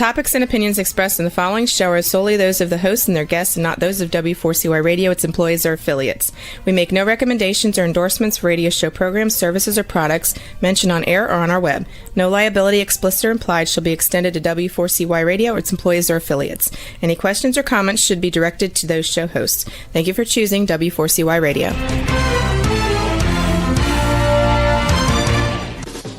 topics and opinions expressed in the following show are solely those of the hosts and their guests and not those of W4CY Radio, its employees, or affiliates. We make no recommendations or endorsements for radio show programs, services, or products mentioned on air or on our web. No liability, explicit or implied, shall be extended to W4CY Radio or its employees or affiliates. Any questions or comments should be directed to those show hosts. Thank you for choosing W4CY Radio.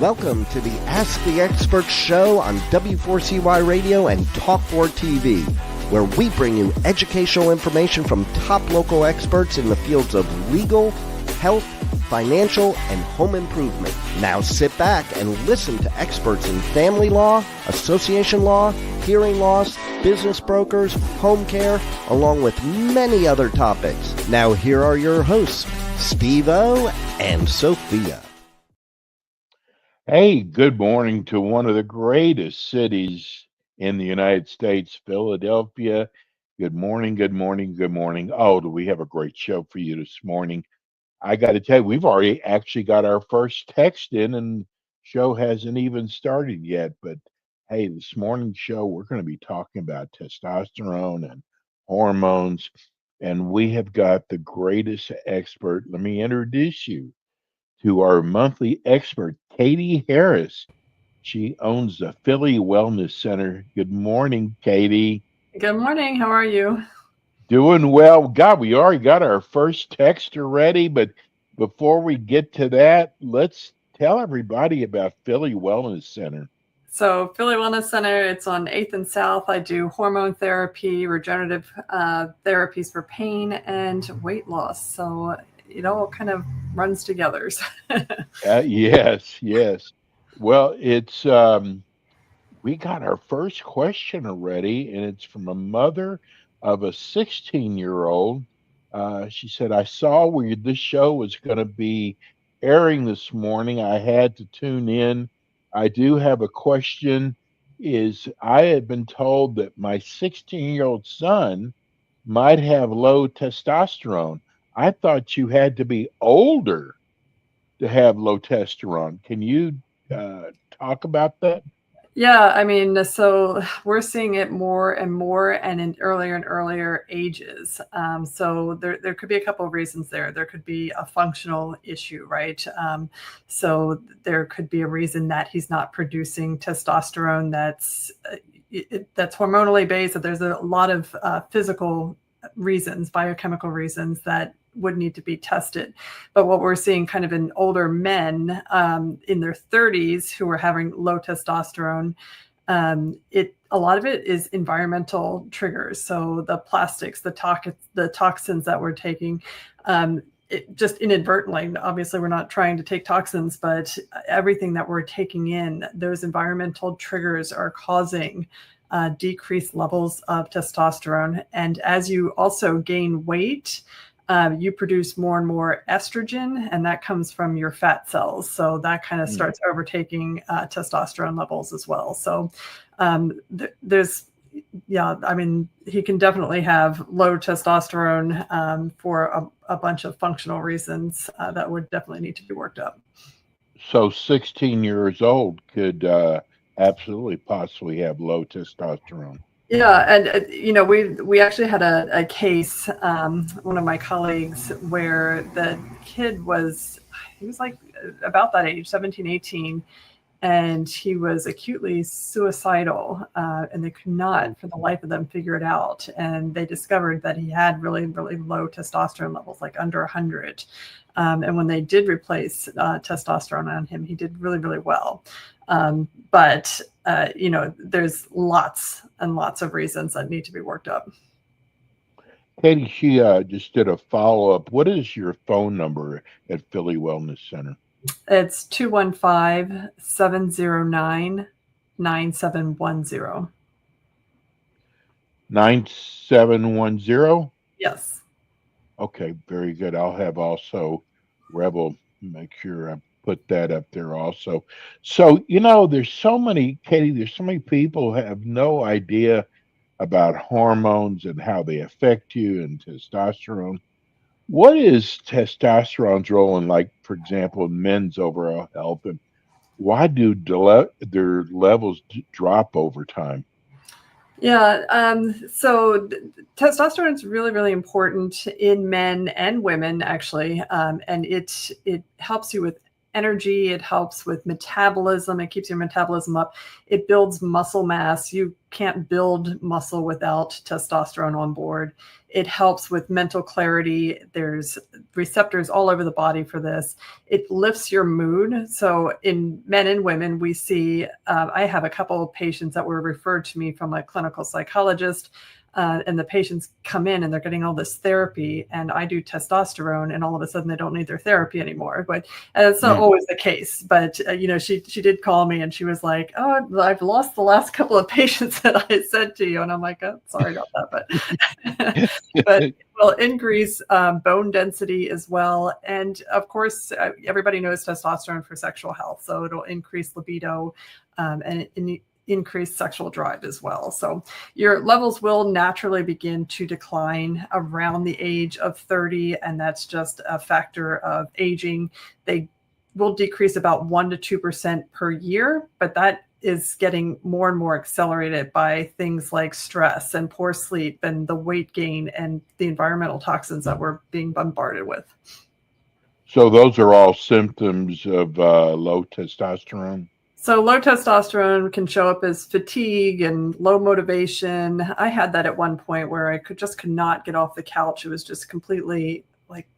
Welcome to the Ask the Expert show on W4CY Radio and Talk4 TV, where we bring you educational information from top local experts in the fields of legal, health, financial, and home improvement. Now sit back and listen to experts in family law, association law, hearing loss, business brokers, home care, along with many other topics. Now here are your hosts, Steve-O and Sophia. Hey, good morning to one of the greatest cities in the United States, Philadelphia. Good morning, good morning, good morning. Oh, do we have a great show for you this morning? I got to tell you, we've already actually got our first text in and show hasn't even started yet. But hey, this morning's show, we're going to be talking about testosterone and hormones. And we have got the greatest expert. Let me introduce you to our monthly expert, Katie Harris. She owns the Philly Wellness Center. Good morning, Katie. Good morning. How are you? Doing well. God, we already got our first texter ready, but before we get to that, let's tell everybody about Philly Wellness Center. So Philly Wellness Center, it's on 8th and South. I do hormone therapy, regenerative therapies for pain, and weight loss. So it all kind of runs together. Yes. Well, it's we got our first question already, and it's from a mother of a 16-year-old. She said, I saw where this show was going to be airing this morning. I had to tune in. I do have a question. I had been told that my 16-year-old son might have low testosterone. I thought you had to be older to have low testosterone. Can you talk about that? Yeah, I mean, so we're seeing it more and more and in earlier and earlier ages. So there could be a couple of reasons there. There could be a functional issue, right? So there could be a reason that he's not producing testosterone that's hormonally based, that there's a lot of physical reasons, biochemical reasons that would need to be tested. But what we're seeing kind of in older men in their 30s who are having low testosterone, a lot of it is environmental triggers. So the plastics, the toxins that we're taking, just inadvertently, obviously we're not trying to take toxins, but everything that we're taking in, those environmental triggers are causing decreased levels of testosterone. And as you also gain weight, you produce more and more estrogen, and that comes from your fat cells. So that kind of starts overtaking testosterone levels as well. So I mean, he can definitely have low testosterone for a bunch of functional reasons that would definitely need to be worked up. So 16 years old could absolutely possibly have low testosterone. Yeah, and we actually had a case, one of my colleagues, where the kid he was like about that age, 17, 18, and he was acutely suicidal, and they could not for the life of them figure it out. And they discovered that he had really, really low testosterone levels, like under 100. And when they did replace testosterone on him, he did really, really well. But there's lots and lots of reasons that need to be worked up. Katie, she just did a follow-up. What is your phone number at Philly Wellness Center? It's 215-709-9710. 9710? Yes. Okay, very good. I'll have also Rebel make sure I put that up there also. So, there's so many, Katie, there's so many people who have no idea about hormones and how they affect you and testosterone. What is testosterone's role in, like, for example, men's overall health, and why do their levels drop over time? Yeah. So testosterone is really, really important in men and women, actually, and it helps you with energy. It helps with metabolism. It keeps your metabolism up. It builds muscle mass. You can't build muscle without testosterone on board. It helps with mental clarity. There's receptors all over the body for this. It lifts your mood. So in men and women, we see, I have a couple of patients that were referred to me from a clinical psychologist, and the patients come in and they're getting all this therapy, and I do testosterone, and all of a sudden they don't need their therapy anymore. But it's not always the case. But she did call me and she was like, "Oh, I've lost the last couple of patients that I sent to you," and I'm like, "Oh, sorry about that," but it will increase bone density as well, and of course, everybody knows testosterone for sexual health, so it'll increase libido, and increase sexual drive as well. So your levels will naturally begin to decline around the age of 30, and that's just a factor of aging. They will decrease about 1 to 2% per year, but that is getting more and more accelerated by things like stress and poor sleep and the weight gain and the environmental toxins that we're being bombarded with. So those are all symptoms of low testosterone? So low testosterone can show up as fatigue and low motivation. I had that at one point where I could not get off the couch. It was just completely like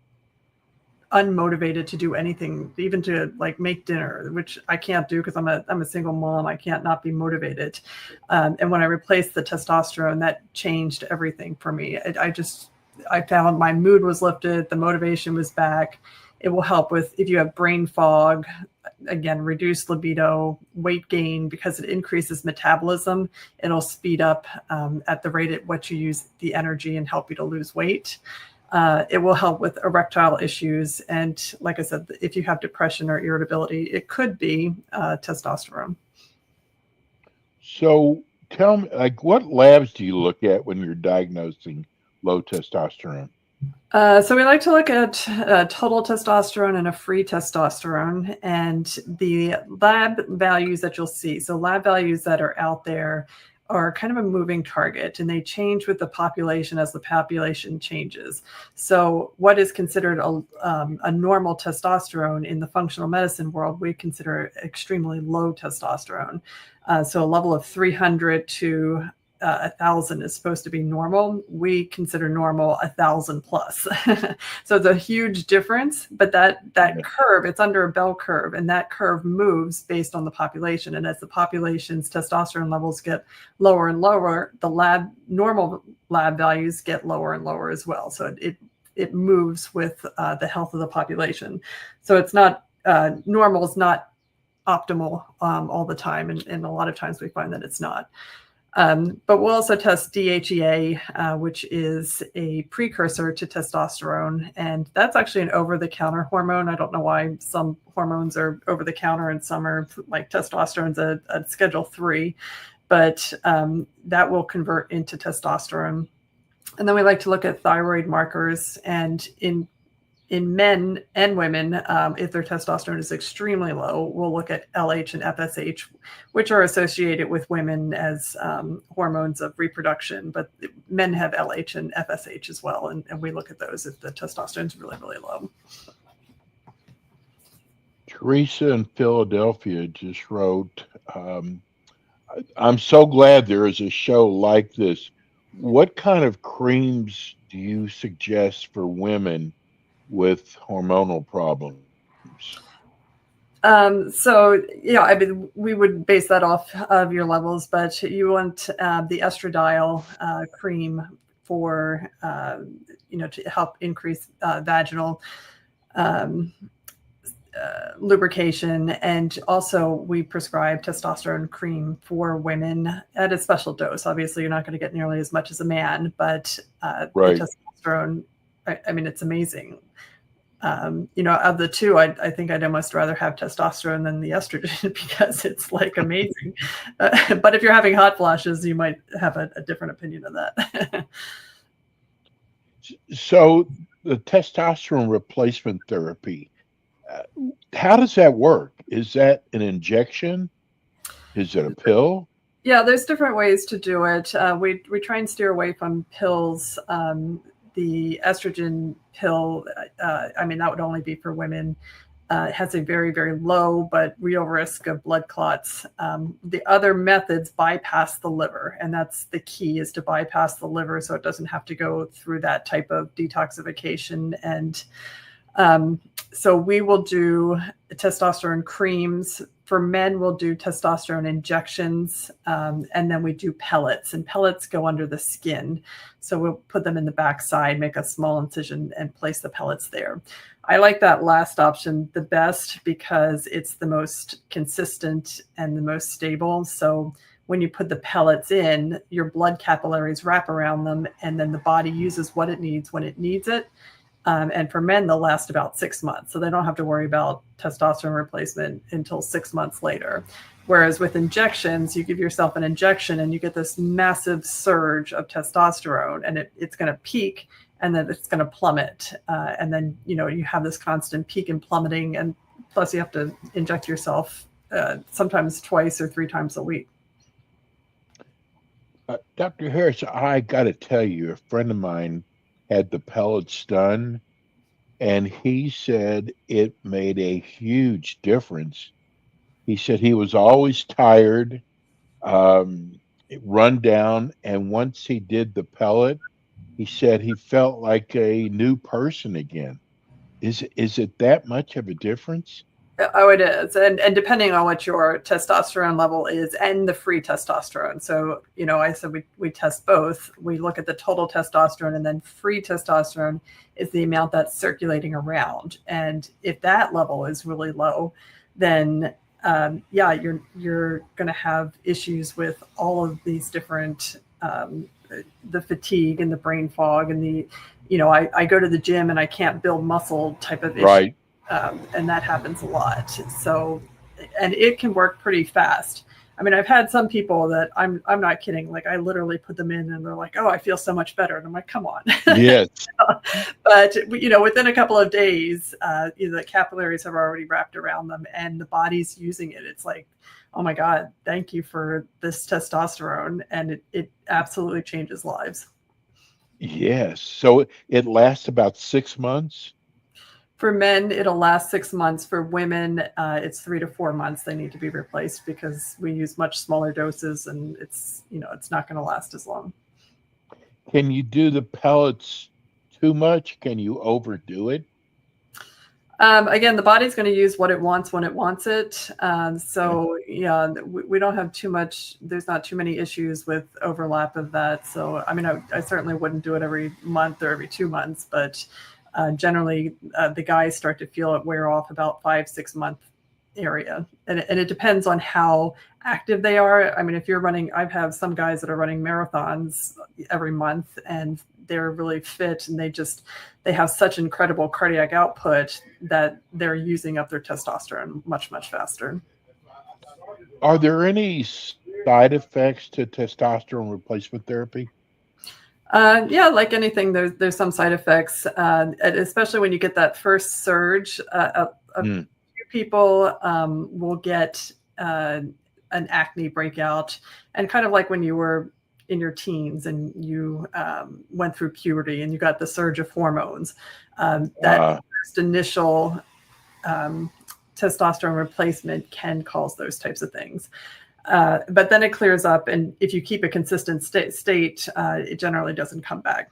unmotivated to do anything, even to like make dinner, which I can't do because I'm a single mom. I can't not be motivated. And when I replaced the testosterone, that changed everything for me. I found my mood was lifted, the motivation was back. It will help with if you have brain fog, again, reduce libido, weight gain, because it increases metabolism. It'll speed up at the rate at which you use the energy and help you to lose weight. It will help with erectile issues. And like I said, if you have depression or irritability, it could be testosterone. So tell me, like, what labs do you look at when you're diagnosing low testosterone? So we like to look at total testosterone and a free testosterone, and the lab values that you'll see. So lab values that are out there are kind of a moving target, and they change with the population as the population changes. So what is considered a normal testosterone in the functional medicine world, we consider extremely low testosterone. So a level of 300 to 1,000 is supposed to be normal. We consider normal 1,000 plus. So it's a huge difference, but that curve, it's under a bell curve, and that curve moves based on the population. And as the population's testosterone levels get lower and lower, the normal lab values get lower and lower as well. So it moves with the health of the population. So it's not normal is not optimal all the time, and a lot of times we find that it's not. But we'll also test DHEA, which is a precursor to testosterone. And that's actually an over-the-counter hormone. I don't know why some hormones are over-the-counter and some are like testosterone's a Schedule 3, but that will convert into testosterone. And then we like to look at thyroid markers. And in men and women, if their testosterone is extremely low, we'll look at LH and FSH, which are associated with women as hormones of reproduction, but men have LH and FSH as well, and we look at those if the testosterone is really, really low. Teresa in Philadelphia just wrote, I'm so glad there is a show like this. What kind of creams do you suggest for women with hormonal problems? So, I mean, we would base that off of your levels, but you want the estradiol cream for, to help increase vaginal lubrication. And also we prescribe testosterone cream for women at a special dose. Obviously, you're not going to get nearly as much as a man, but Right. the testosterone, I mean, it's amazing. Of the two, I think I'd almost rather have testosterone than the estrogen because it's like amazing. But if you're having hot flashes, you might have a different opinion of that. So the testosterone replacement therapy, how does that work? Is that an injection? Is it a pill? Yeah, there's different ways to do it. We try and steer away from pills. The estrogen pill, I mean, that would only be for women. Has a very, very low but real risk of blood clots. The other methods bypass the liver, and that's the key, is to bypass the liver so it doesn't have to go through that type of detoxification. And so we will do testosterone creams. For men, we'll do testosterone injections, and then we do pellets. And pellets go under the skin. So we'll put them in the backside, make a small incision, and place the pellets there. I like that last option the best because it's the most consistent and the most stable. So when you put the pellets in, your blood capillaries wrap around them, and then the body uses what it needs when it needs it. And for men, they'll last about 6 months. So they don't have to worry about testosterone replacement until 6 months later. Whereas with injections, you give yourself an injection and you get this massive surge of testosterone, and it's going to peak and then it's going to plummet. And then, you have this constant peak and plummeting. And plus you have to inject yourself sometimes twice or 3 times a week. Dr. Harris, I got to tell you, a friend of mine had the pellets done, and he said it made a huge difference. He said he was always tired, run down, and once he did the pellet, he said he felt like a new person again. Is it that much of a difference? Oh, it is. And depending on what your testosterone level is and the free testosterone. So, I said we test both. We look at the total testosterone, and then free testosterone is the amount that's circulating around. And if that level is really low, then you're going to have issues with all of these different, the fatigue and the brain fog and I go to the gym and I can't build muscle type of issue. Right. And that happens a lot. So, and it can work pretty fast. I mean, I've had some people that I'm not kidding. Like I literally put them in and they're like, oh, I feel so much better. And I'm like, come on. Yes. But, within a couple of days, the capillaries have already wrapped around them and the body's using it. It's like, oh my God, thank you for this testosterone. And it absolutely changes lives. Yes. So it lasts about 6 months? For men, it'll last 6 months. For women, it's 3 to 4 months. They need to be replaced because we use much smaller doses, and it's not going to last as long. Can you do the pellets too much? Can you overdo it? Again, the body's going to use what it wants when it wants it. So yeah, we don't have too much. There's not too many issues with overlap of that. So I mean, I certainly wouldn't do it every month or every 2 months, but generally the guys start to feel it wear off about 5-6 month area. And it depends on how active they are. I mean, if you're running, I have some guys that are running marathons every month and they're really fit and they have such incredible cardiac output that they're using up their testosterone much, much faster. Are there any side effects to testosterone replacement therapy? Yeah, like anything, there's some side effects, especially when you get that first surge. A few people will get an acne breakout, and kind of like when you were in your teens and you went through puberty and you got the surge of hormones. That first initial testosterone replacement can cause those types of things. But then it clears up, and if you keep a consistent state, it generally doesn't come back.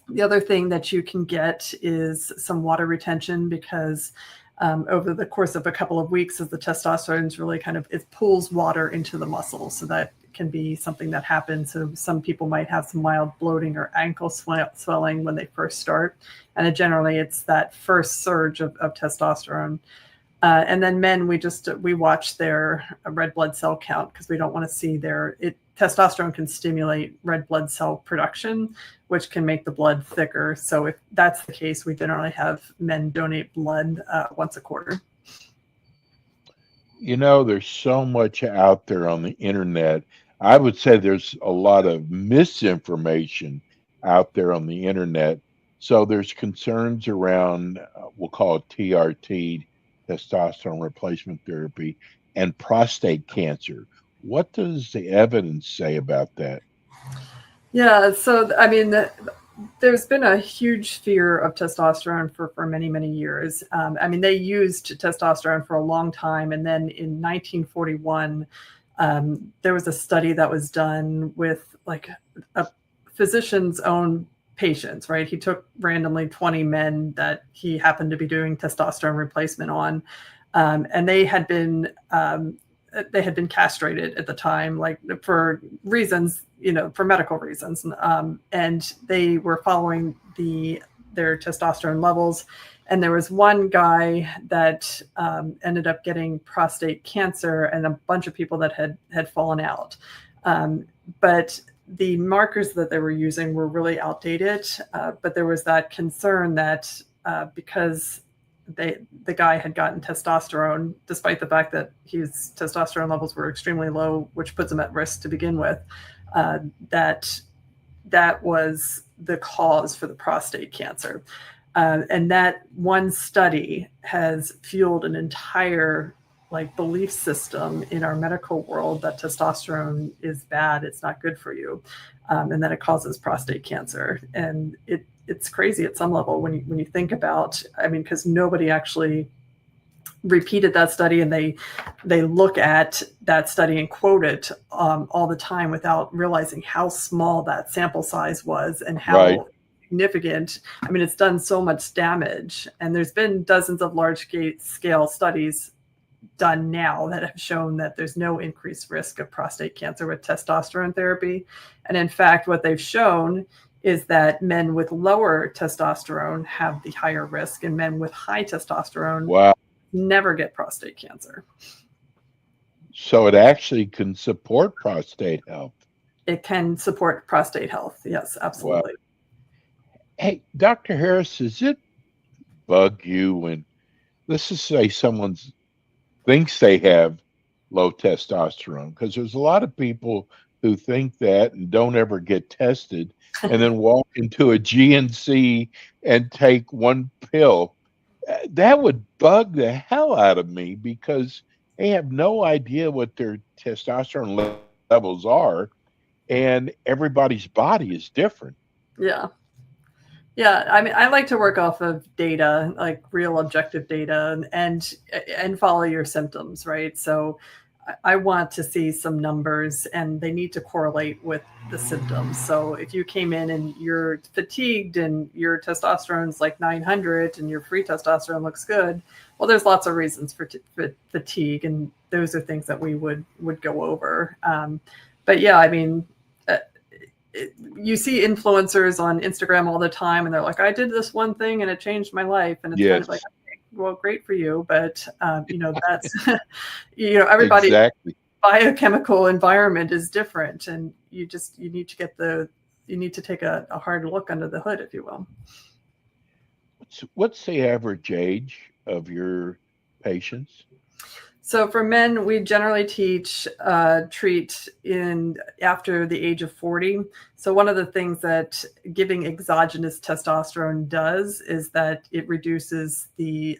The other thing that you can get is some water retention because over the course of a couple of weeks, as the testosterone is really it pulls water into the muscle. So that can be something that happens. So some people might have some mild bloating or ankle swelling when they first start. And generally it's that first surge of testosterone. And then men, we watch their red blood cell count because we don't want to see testosterone can stimulate red blood cell production, which can make the blood thicker. So if that's the case, we generally have men donate blood once a quarter. There's so much out there on the internet. I would say there's a lot of misinformation out there on the internet. So there's concerns around, we'll call it TRT, testosterone replacement therapy, and prostate cancer. What does the evidence say about that? Yeah, so I mean, there's been a huge fear of testosterone for many, many years. I mean, they used testosterone for a long time. And then in 1941, there was a study that was done with like a physician's own patients, right? He took randomly 20 men that he happened to be doing testosterone replacement on. And they had been castrated at the time, like for reasons, for medical reasons. And they were following their testosterone levels. And there was one guy that ended up getting prostate cancer, and a bunch of people that had fallen out. But the markers that they were using were really outdated. But there was that concern that because the guy had gotten testosterone, despite the fact that his testosterone levels were extremely low, which puts him at risk to begin with, that was the cause for the prostate cancer. And that one study has fueled an entire belief system in our medical world that testosterone is bad, it's not good for you, and that it causes prostate cancer. And it's crazy at some level when you think about, I mean, because nobody actually repeated that study, and they look at that study and quote it all the time without realizing how small that sample size was and how significant. I mean, it's done so much damage, and there's been dozens of large scale studies done now that have shown that there's no increased risk of prostate cancer with testosterone therapy. And in fact, what they've shown is that men with lower testosterone have the higher risk, and men with high testosterone never get prostate cancer. So it actually can support prostate health. It can support prostate health. Yes, absolutely. Wow. Hey, Dr. Harris, does it bug you when, let's just say, someone thinks they have low testosterone? Because there's a lot of people who think that and don't ever get tested, and then walk into a GNC and take one pill. That would bug the hell out of me, because they have no idea what their testosterone levels are, and everybody's body is different. Yeah. Yeah, I mean, I like to work off of data, like real objective data, and follow your symptoms, right? So I want to see some numbers, and they need to correlate with the symptoms. So if you came in and you're fatigued and your testosterone's like 900 and your free testosterone looks good, well, there's lots of reasons for fatigue, and those are things that we would go over. But yeah, I mean, you see influencers on Instagram all the time, and they're like, I did this one thing and it changed my life. And it's kind of like, well, great for you, but that's everybody's biochemical environment is different, and you need to take a hard look under the hood, if you will. What's the average age of your patients? So for men, we generally treat after the age of 40. So one of the things that giving exogenous testosterone does is that it reduces the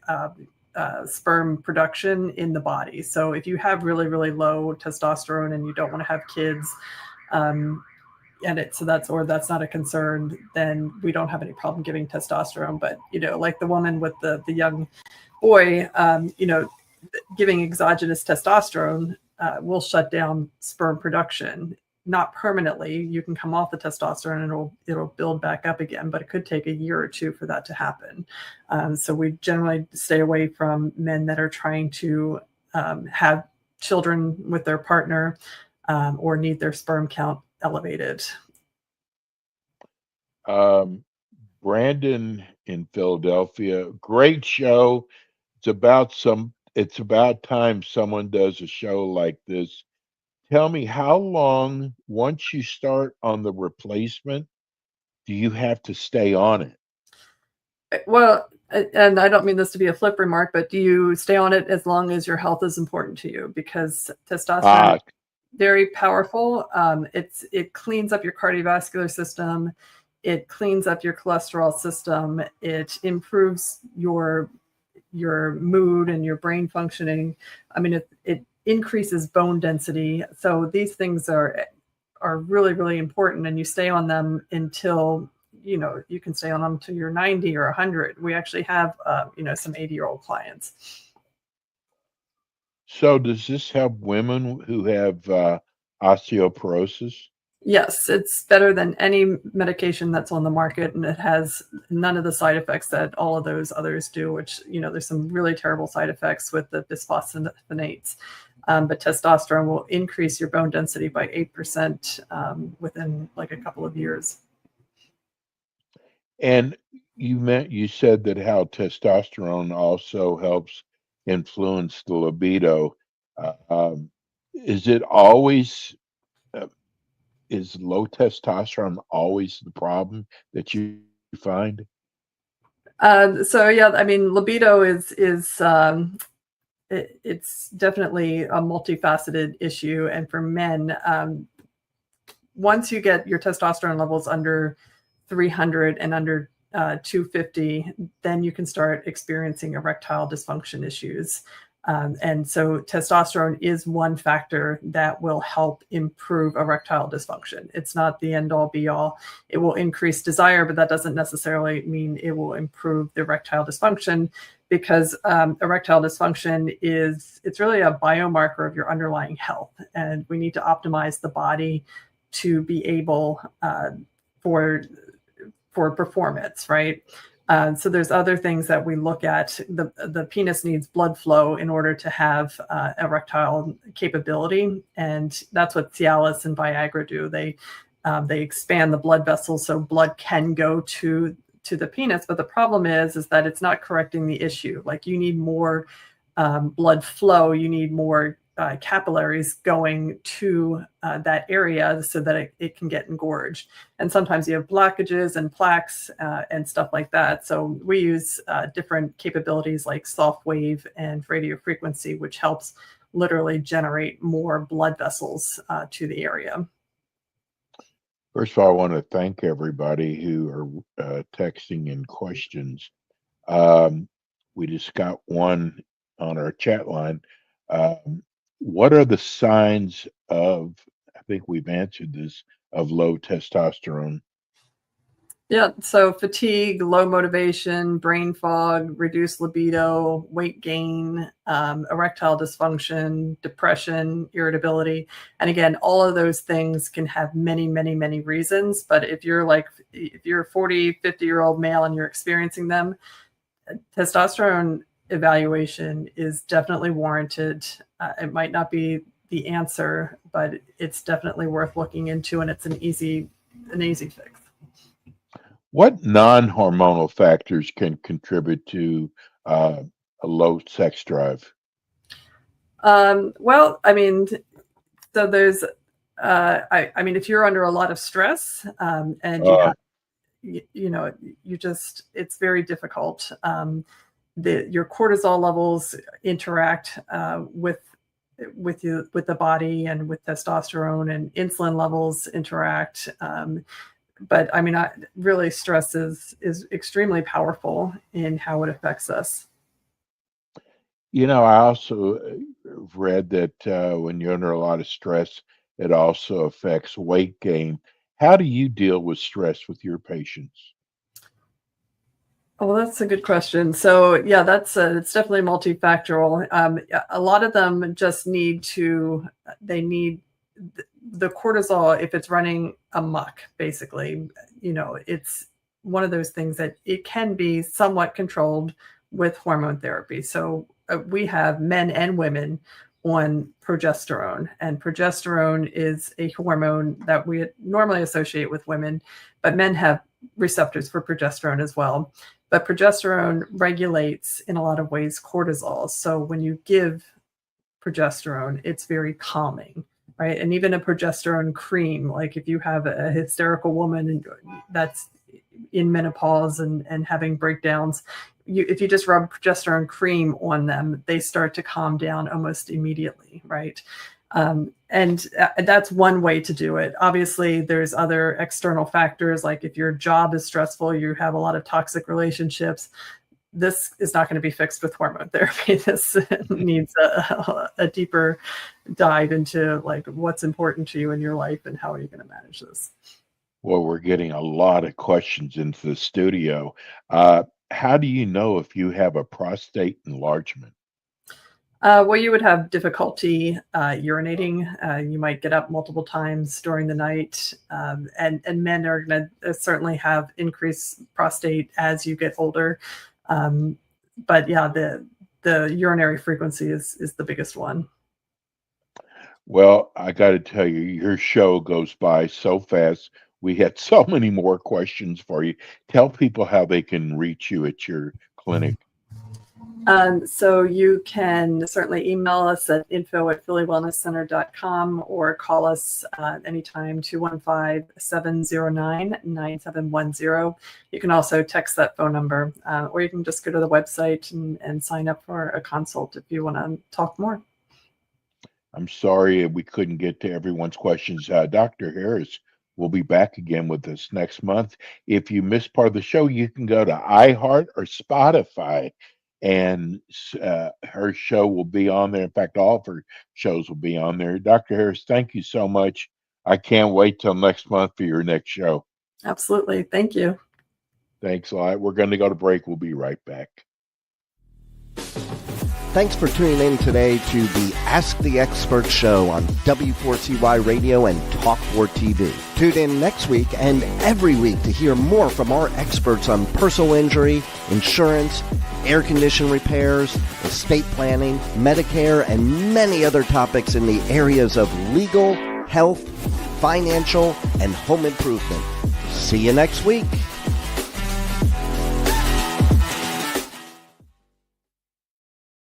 sperm production in the body. So if you have really, really low testosterone and you don't want to have kids, that's not a concern, then we don't have any problem giving testosterone. But like the woman with the young boy, giving exogenous testosterone will shut down sperm production. Not permanently. You can come off the testosterone and it'll build back up again, but it could take a year or two for that to happen. So we generally stay away from men that are trying to have children with their partner or need their sperm count elevated. Brandon in Philadelphia, great show. It's about time someone does a show like this. Tell me, how long, once you start on the replacement, do you have to stay on it? Well, and I don't mean this to be a flip remark, but do you stay on it as long as your health is important to you? Because testosterone is very powerful. It cleans up your cardiovascular system. It cleans up your cholesterol system. It improves your mood and your brain functioning. I mean, increases bone density. So these things are really, really important, and you stay on them until, you can stay on them till you're 90 or 100. We actually have, some 80-year-old clients. So does this help women who have osteoporosis? Yes, it's better than any medication that's on the market, and it has none of the side effects that all of those others do, which, there's some really terrible side effects with the bisphosphonates. But testosterone will increase your bone density by 8% within like a couple of years. And you said that how testosterone also helps influence the libido. Is it always is low testosterone always the problem that you find? So yeah, I mean, libido is it's definitely a multifaceted issue, and for men, once you get your testosterone levels under 300 and under 250, then you can start experiencing erectile dysfunction issues. And so testosterone is one factor that will help improve erectile dysfunction. It's not the end all be all. It will increase desire, but that doesn't necessarily mean it will improve the erectile dysfunction, because erectile dysfunction it's really a biomarker of your underlying health. And we need to optimize the body to be able for performance, right? So there's other things that we look at. The penis needs blood flow in order to have erectile capability, and that's what Cialis and Viagra do. They expand the blood vessels so blood can go to the penis. But the problem is that it's not correcting the issue. Like, you need more blood flow. You need more capillaries going to that area so that it can get engorged. And sometimes you have blockages and plaques and stuff like that. So we use different capabilities like soft wave and radio frequency, which helps literally generate more blood vessels to the area. First of all, I want to thank everybody who are texting in questions. We just got one on our chat line. What are the signs of, I think we've answered this, of low testosterone? Yeah, so fatigue, low motivation, brain fog, reduced libido, weight gain, erectile dysfunction, depression, irritability. And again, all of those things can have many, many, many reasons. But if you're a 40, 50-year-old male and you're experiencing them, testosterone evaluation is definitely warranted. It might not be the answer, but it's definitely worth looking into, and it's an easy fix. What non-hormonal factors can contribute to a low sex drive? Well, I mean, so there's, I mean, if you're under a lot of stress and it's very difficult. Your cortisol levels interact with the body, and with testosterone, and insulin levels interact. But I mean, really, stress is extremely powerful in how it affects us. I also read that when you're under a lot of stress, it also affects weight gain. How do you deal with stress with your patients? Oh, that's a good question. So yeah, it's definitely multifactorial. A lot of them just need the cortisol, if it's running amok, basically. It's one of those things that it can be somewhat controlled with hormone therapy. So we have men and women on progesterone, and progesterone is a hormone that we normally associate with women, but men have receptors for progesterone as well. But progesterone regulates, in a lot of ways, cortisol. So when you give progesterone, it's very calming, right? And even a progesterone cream, like if you have a hysterical woman that's in menopause and having breakdowns, if you just rub progesterone cream on them, they start to calm down almost immediately, right? And that's one way to do it. Obviously, there's other external factors, like if your job is stressful, you have a lot of toxic relationships, this is not going to be fixed with hormone therapy. This needs a deeper dive into like what's important to you in your life and how are you going to manage this. Well, we're getting a lot of questions into the studio. How do you know if you have a prostate enlargement? Well, you would have difficulty urinating. You might get up multiple times during the night. And men are going to certainly have increased prostate as you get older. But yeah, the urinary frequency is the biggest one. Well, I got to tell you, your show goes by so fast. We had so many more questions for you. Tell people how they can reach you at your clinic. So you can certainly email us at info@phillywellnesscenter.com or call us anytime, 215-709-9710. You can also text that phone number, or you can just go to the website and sign up for a consult if you want to talk more. I'm sorry we couldn't get to everyone's questions. Dr. Harris will be back again with us next month. If you missed part of the show, you can go to iHeart or Spotify, and her show will be on there. In fact, all of her shows will be on there. Dr. Harris, thank you so much. I can't wait till next month for your next show. Absolutely. Thank you. Thanks a lot. We're going to go to break. We'll be right back. Thanks for tuning in today to the Ask the Expert show on W4CY Radio and Talk4 TV. Tune in next week and every week to hear more from our experts on personal injury, insurance, air condition repairs, estate planning, Medicare, and many other topics in the areas of legal, health, financial, and home improvement. See you next week.